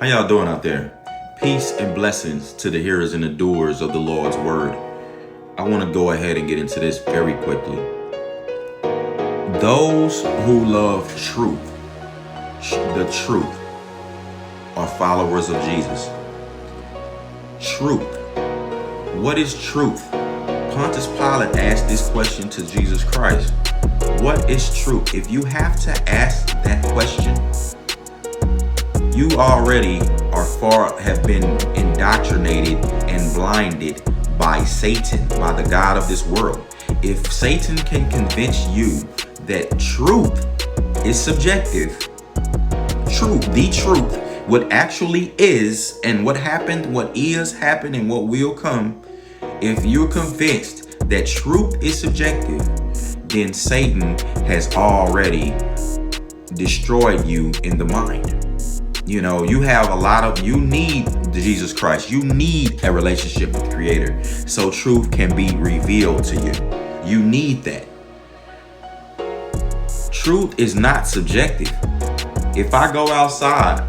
How y'all doing out there? Peace and blessings to the hearers and the doers of the Lord's word. I want to go ahead and get into this very quickly. Those who love truth, the truth, are followers of Jesus. Truth. What is truth? Pontius Pilate asked this question to Jesus Christ. What is truth? If you have to ask that question, you already have been indoctrinated and blinded by Satan, by the God of this world. If Satan can convince you that truth is subjective, the truth, what actually is and what happened, what is happened and what will come, if you're convinced that truth is subjective, then Satan has already destroyed you in the mind. You know, you need Jesus Christ. You need a relationship with the Creator so truth can be revealed to you. You need that. Truth is not subjective. If I go outside,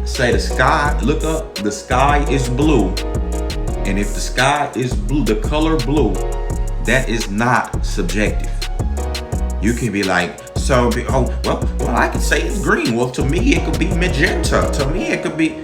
say the sky, look up, the sky is blue. And if the sky is blue, the color blue, that is not subjective. You can be like, well, I can say it's green. Well, to me, it could be magenta. To me, it could be.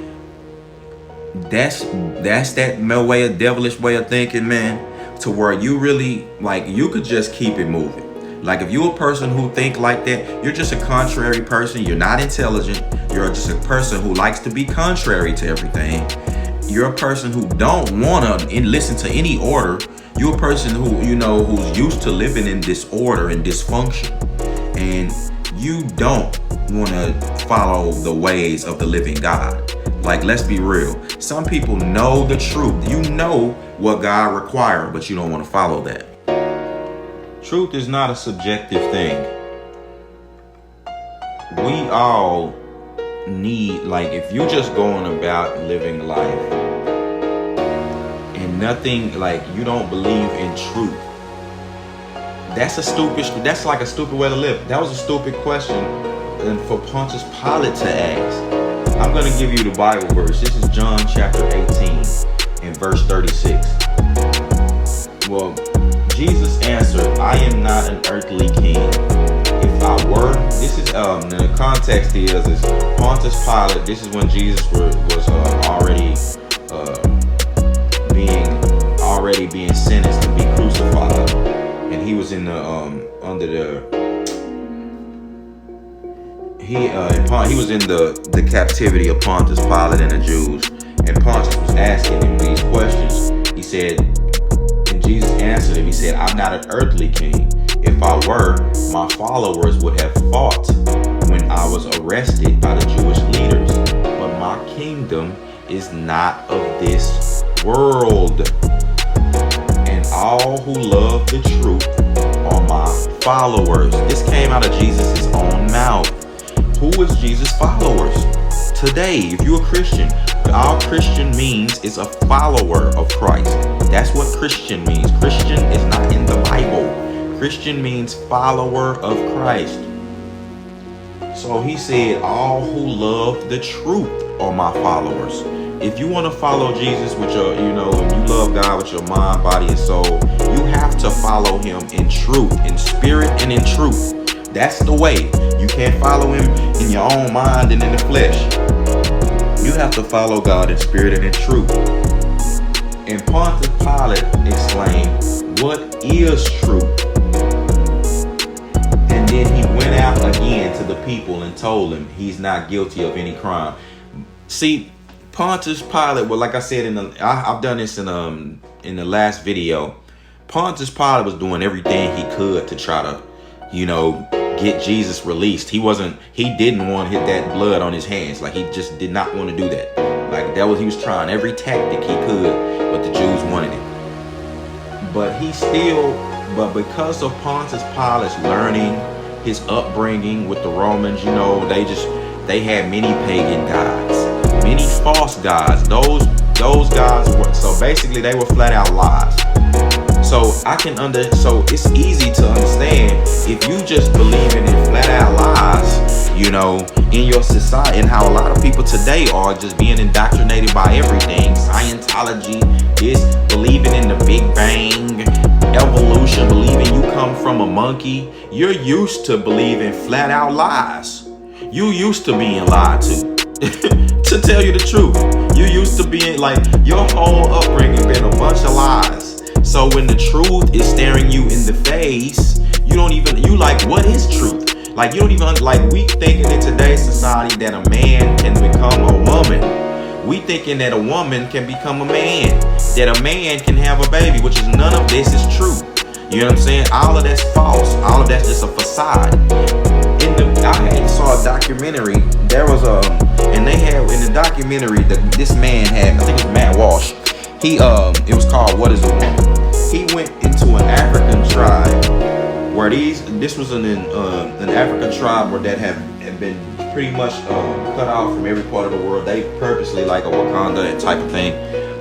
That's that devilish way of thinking, man. To where you really, you could just keep it moving. Like, if you're a person who think like that, you're just a contrary person. You're not intelligent. You're just a person who likes to be contrary to everything. You're a person who don't want to listen to any order. You're a person who's used to living in disorder and dysfunction. And you don't want to follow the ways of the living God. Like, let's be real. Some people know the truth. You know what God requires, but you don't want to follow that. Truth is not a subjective thing. We all need, if you're just going about living life and nothing, you don't believe in truth, that's like a stupid way to live. That was a stupid question and for Pontius Pilate to ask. I'm going to give you the Bible verse. This is John chapter 18 and verse 36. Well, Jesus answered, I am not an earthly king. If I were, this is, the context is Pontius Pilate, this is when Jesus was already being sentenced to be crucified. And he was in he was in the captivity of Pontius Pilate and the Jews. And Pontius was asking him these questions. He said, and Jesus answered him, he said, I'm not an earthly king. If I were, my followers would have fought when I was arrested by the Jewish leaders. But my kingdom is not of this world. And all who love the truth are my followers. This came out of Jesus' own mouth. Who is Jesus' followers? Today, if you're a Christian, all Christian means is a follower of Christ. That's what Christian means. Christian is not in the Bible. Christian means follower of Christ. So he said, all who love the truth are my followers. If you want to follow Jesus with your, and you love God with your mind, body, and soul, you have to follow him in truth, in spirit and in truth. That's the way. You can't follow him in your own mind and in the flesh. You have to follow God in spirit and in truth. And Pontius Pilate exclaimed, what is truth? And then he went out again to the people and told them he's not guilty of any crime. See, Pontius Pilate, well, like I said, I've done this in the last video. Pontius Pilate was doing everything he could to try to, get Jesus released. He didn't want to hit that blood on his hands. He just did not want to do that. He was trying every tactic he could, but the Jews wanted it. But because of Pontius Pilate's learning, his upbringing with the Romans, they had many pagan gods, many false gods. Those gods were, so basically they were flat out lies. So so it's easy to understand if you just believing in flat out lies, you know, in your society, and how a lot of people today are just being indoctrinated by everything. Scientology, this, believing in the Big Bang, evolution, believing you come from a monkey. You're used to believing flat out lies. You used to being lied to. To tell you the truth, you used to being like, your whole upbringing been a bunch of lies. So when the truth is staring you in the face, you like, what is truth? Like, you don't even, like, we thinking in today's society that a man can become a woman. We thinking that a woman can become a man, that a man can have a baby, which is none of this is true. You know what I'm saying? All of that's false. All of that's just a facade. I saw a documentary. There was and they had in the documentary that this man had, I think it was Matt Walsh. It was called "What Is a Woman?" He went into an African tribe where this was an African tribe where that had been pretty much cut off from every part of the world. They purposely, like a Wakanda type of thing.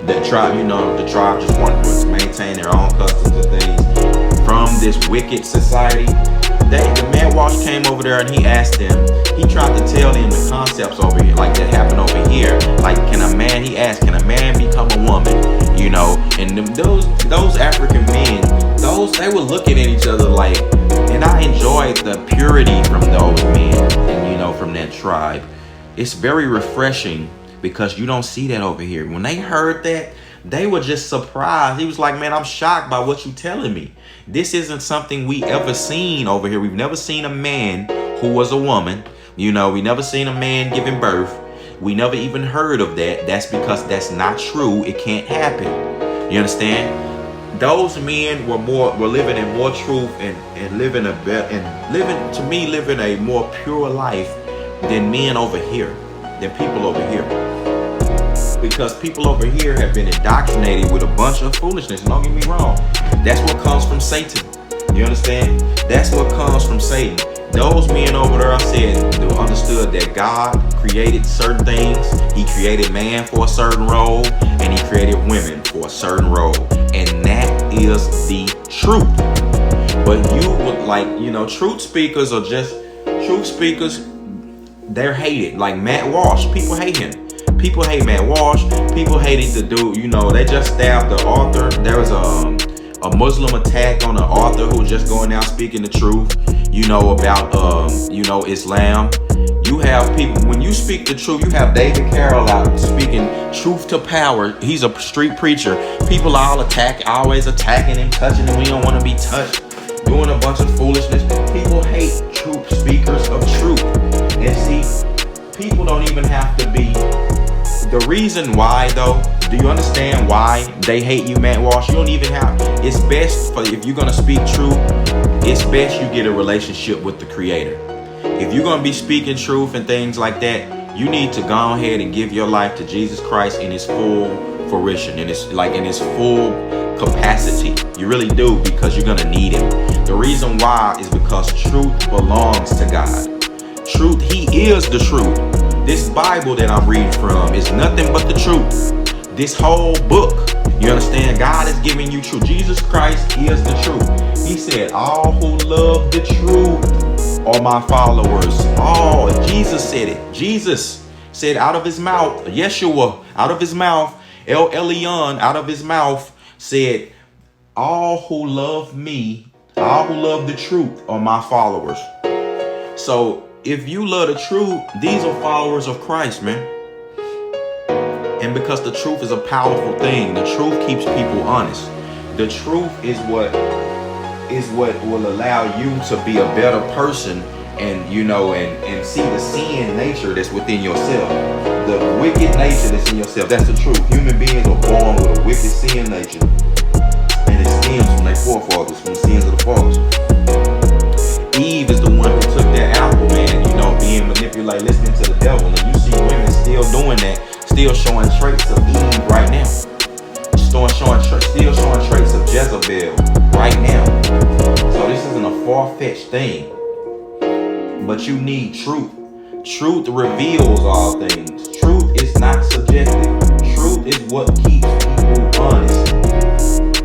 The tribe just wanted to maintain their own customs and things from this wicked society. The man Walsh came over there and he asked them, he tried to tell them the concepts over here, like that happened over here. Like, can a man become a woman? You know, and those African men, they were looking at each other like, and I enjoyed the purity from those men and, you know, from that tribe. It's very refreshing because you don't see that over here. When they heard that, they were just surprised. He was like, man, I'm shocked by what you telling me. This isn't something we ever seen over here. We've never seen a man who was a woman. You know, we never seen a man giving birth. We never even heard of that. That's because that's not true. It can't happen. You understand? Those men were living in more truth and living a more pure life than men over here, than people over here. Because people over here have been indoctrinated with a bunch of foolishness. Don't get me wrong. That's what comes from Satan. You understand? That's what comes from Satan. Those men over there understood that God created certain things. He created man for a certain role, and he created women for a certain role. And that is the truth. But you would, like, you know, truth speakers, they're hated. Like Matt Walsh, people hate him. People hate Matt Walsh. People hated the dude. You know, they just stabbed the author. There was a Muslim attack on an author who was just going out speaking the truth, you know, about Islam. You have people, when you speak the truth, you have David Carroll out speaking truth to power. He's a street preacher. People always attacking him, touching him. We don't want to be touched, doing a bunch of foolishness. People hate truth speakers of truth. And see, people don't even have to be. The reason why, though, do you understand why they hate you, Matt Walsh? You don't even have. It's best if you're gonna speak truth, it's best you get a relationship with the Creator. If you're gonna be speaking truth and things like that, you need to go ahead and give your life to Jesus Christ in His full fruition, in His full capacity. You really do, because you're gonna need Him. The reason why is because truth belongs to God. Truth, He is the truth. This Bible that I'm reading from is nothing but the truth. This whole book, you understand? God is giving you truth. Jesus Christ is the truth. He said, all who love the truth are my followers. Oh, Jesus said it. Jesus said out of his mouth, Yeshua, out of his mouth, El Elyon, out of his mouth, said, all who love me, all who love the truth are my followers. So, if you love the truth, these are followers of Christ, man. And because the truth is a powerful thing, the truth keeps people honest. The truth is what will allow you to be a better person, and you know, and see the sin nature that's within yourself. The wicked nature that's in yourself. That's the truth. Human beings are born with a wicked sin nature. And it stems from their forefathers, from the sins of the fathers. Eve is the one who took that apple, man, you know, being manipulated, listening to the devil. And you see women still doing that, still showing traits of Eve right now. Still showing traits of Jezebel right now. So this isn't a far-fetched thing. But you need truth. Truth reveals all things. Truth is not subjective. Truth is what keeps people honest.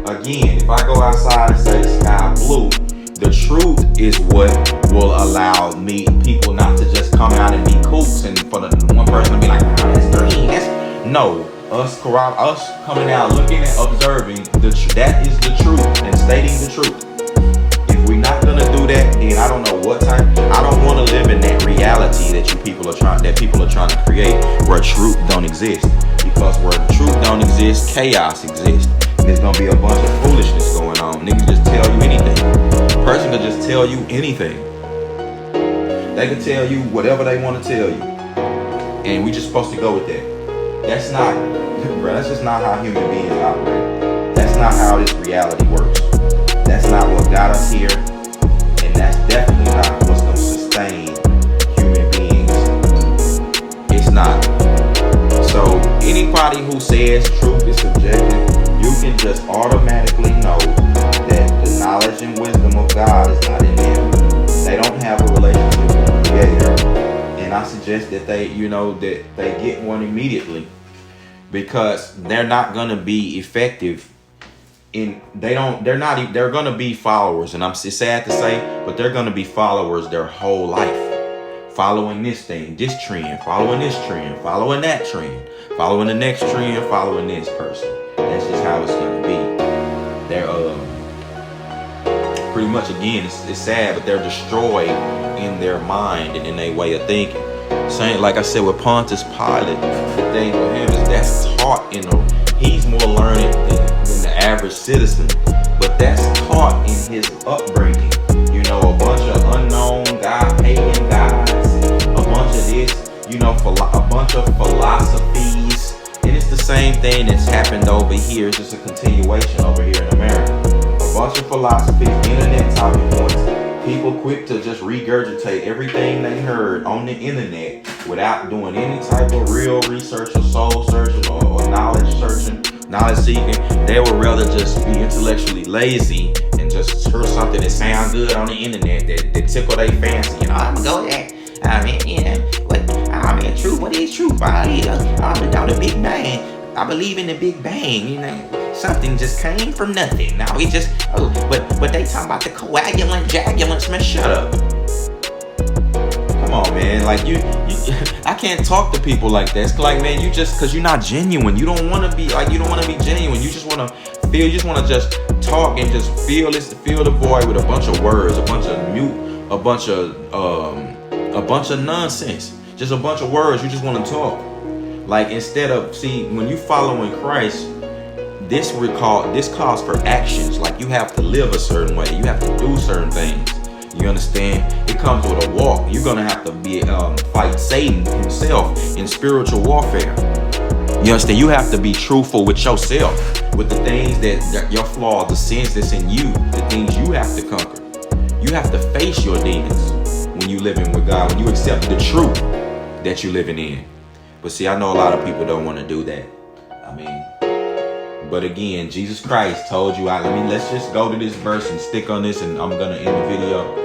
Again, if I go outside and say the sky blue, the truth is what will allow people not to just come No, us coming out, looking and observing that is the truth and stating the truth. If we're not gonna do that, then I don't know what type. I don't want to live in that reality that people are trying to create, where truth don't exist. Because where truth don't exist, chaos exists. And there's gonna be a bunch of foolishness going on. Niggas just tell you anything. A person could just tell you anything. They could tell you whatever they want to tell you, and we just supposed to go with that. That's not, bro. That's just not how human beings operate. That's not how this reality works. That's not what got us here, and that's definitely not what's gonna sustain human beings. It's not. So anybody who says truth is subjective, you can just automatically know that the knowledge and wisdom of God is not in them. They don't have a relationship with the Creator, and I suggest that they get one immediately, because they're not gonna be effective. They're gonna be followers, and it's sad to say, but they're gonna be followers their whole life, following this thing, this trend, following this trend, following that trend, following the next trend, following this person. That's just how it's gonna be. They're pretty much, again, it's sad, but they're destroyed in their mind and in their way of thinking. Same, like I said, with Pontius Pilate, the thing with him is that's taught he's more learned than the average citizen, but that's taught in his upbringing. A bunch of unknown pagan gods, a bunch of this, a bunch of philosophies, and it's the same thing that's happened over here. It's just a continuation over here in America. A bunch of philosophies, internet talking points, people quick to just regurgitate everything they heard on the internet without doing any type of real research or soul searching or knowledge searching, knowledge seeking. They would rather just be intellectually lazy and just hear something that sounds good on the internet that tickle their fancy. I'm gonna go there. Truth, what is truth? I'm on the Big Bang. I believe in the Big Bang, Something just came from nothing. Now we just, but they talking about the jagulants, man, shut up. Come on, man, I can't talk to people like that. It's like, man, cause you're not genuine. You don't want to be genuine. You just want to feel, you just want to just talk and just feel the void with a bunch of words, a bunch of nonsense, just a bunch of words. You just want to talk. Instead of, when you following Christ, this calls for actions. You have to live a certain way. You have to do certain things. You understand? It comes with a walk. You're gonna have to fight Satan himself in spiritual warfare. You understand? You have to be truthful with yourself, with the things that your flaws, the sins that's in you, the things you have to conquer. You have to face your demons when you living with God, when you accept the truth that you're living in. But I know a lot of people don't want to do that. But again, Jesus Christ told you, let's just go to this verse and stick on this, and I'm going to end the video.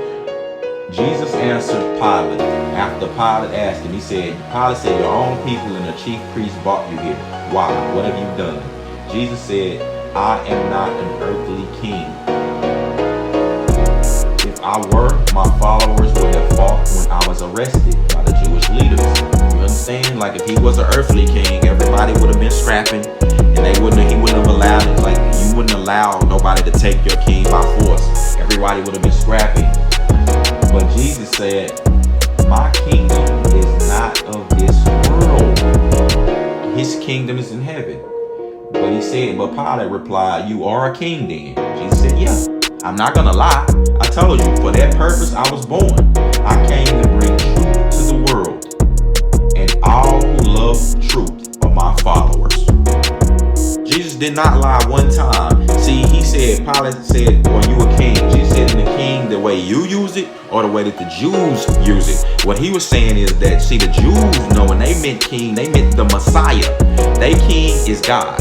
Jesus answered Pilate. After Pilate asked him, Pilate said, your own people and the chief priests brought you here. Why? What have you done? Jesus said, I am not an earthly king. If I were, my followers would have fought when I was arrested by the Jewish leaders. You understand? If he was an earthly king, everybody would have been scrapping. And he wouldn't have allowed it. You wouldn't allow nobody to take your king by force. Everybody would have been scrapping. But Jesus said, my kingdom is not of this world. His kingdom is in heaven. But Pilate replied, you are a king then. Jesus said, yeah, I'm not gonna lie. I told you, for that purpose I was born. I came to bring truth to the world. And all who love truth are my followers. Jesus did not lie one time. Pilate said, well, you a king. Jesus said, in the king, the way you use it or the way that the Jews use it. What he was saying is that, the Jews know when they meant king, they meant the Messiah. They king is God.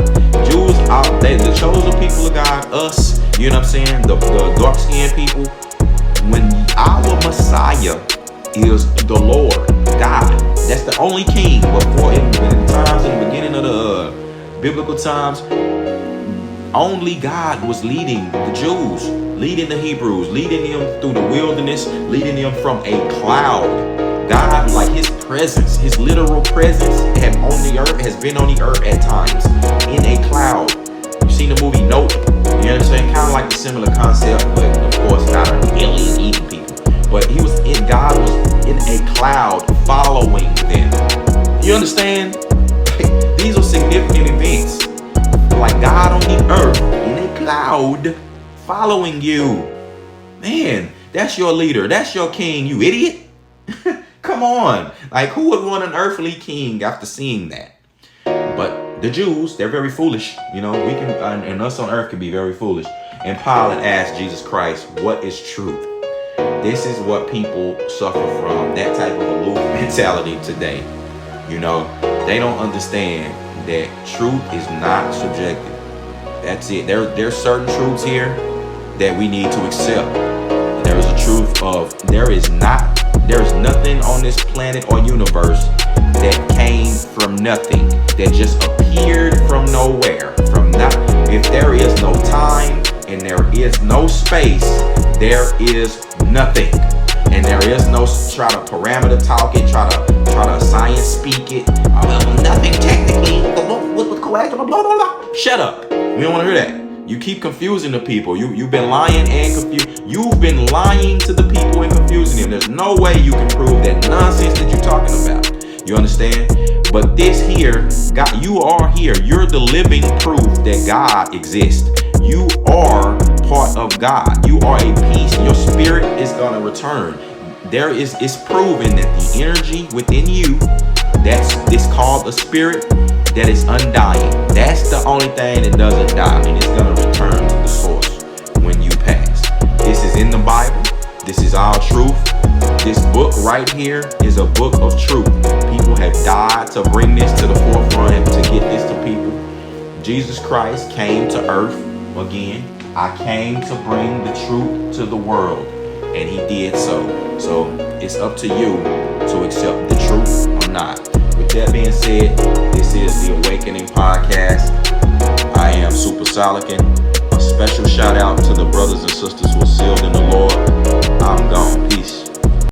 Jews are the chosen people of God, us, you know what I'm saying? The dark-skinned people. When our Messiah is the Lord, God. That's the only king. Before in the beginning of the biblical times, only God was leading the Jews, leading the Hebrews, leading them through the wilderness, leading them from a cloud. God, his presence, his literal presence has been on the earth at times in a cloud. You've seen the movie Nope. You understand? Kind of like the similar concept, but of course not an alien eating people. But God was in a cloud following them. You understand? These are significant events. Like God on the earth in a cloud following you. Man, that's your leader. That's your king, you idiot. Come on. Like, who would want an earthly king after seeing that? But the Jews, they're very foolish. We can, and us on earth can be very foolish. And Pilate asked Jesus Christ, what is truth? This is what people suffer from, that type of aloof mentality today. They don't understand that truth is not subjective. That's it. There's certain truths here that we need to accept. There is a truth of there is nothing on this planet or universe that came from nothing, that just appeared from nowhere. If there is no time and there is no space, there is nothing. And there is no try to parameter talk it, try to science speak it. Nothing technically. Blah, blah, blah. Shut up. We don't want to hear that. You keep confusing the people. You've been lying and confused. You've been lying to the people and confusing them. There's no way you can prove that nonsense that you're talking about. You understand? But this here, God, you are here. You're the living proof that God exists. You are part of God. You are a piece. Your spirit is gonna return. It's proven that the energy within you, it's called a spirit, that is undying. That's the only thing that doesn't die, and it's gonna return to the source when you pass. This is in the Bible. This is our truth. This book right here is a book of truth. People have died to bring this to the forefront and to get this to people. Jesus Christ came to earth again. I came to bring the truth to the world, and he did so. So it's up to you to accept the truth or not. With that being said, this is the Awakening Podcast. I am Super Solican. A special shout out to the brothers and sisters who are sealed in the Lord.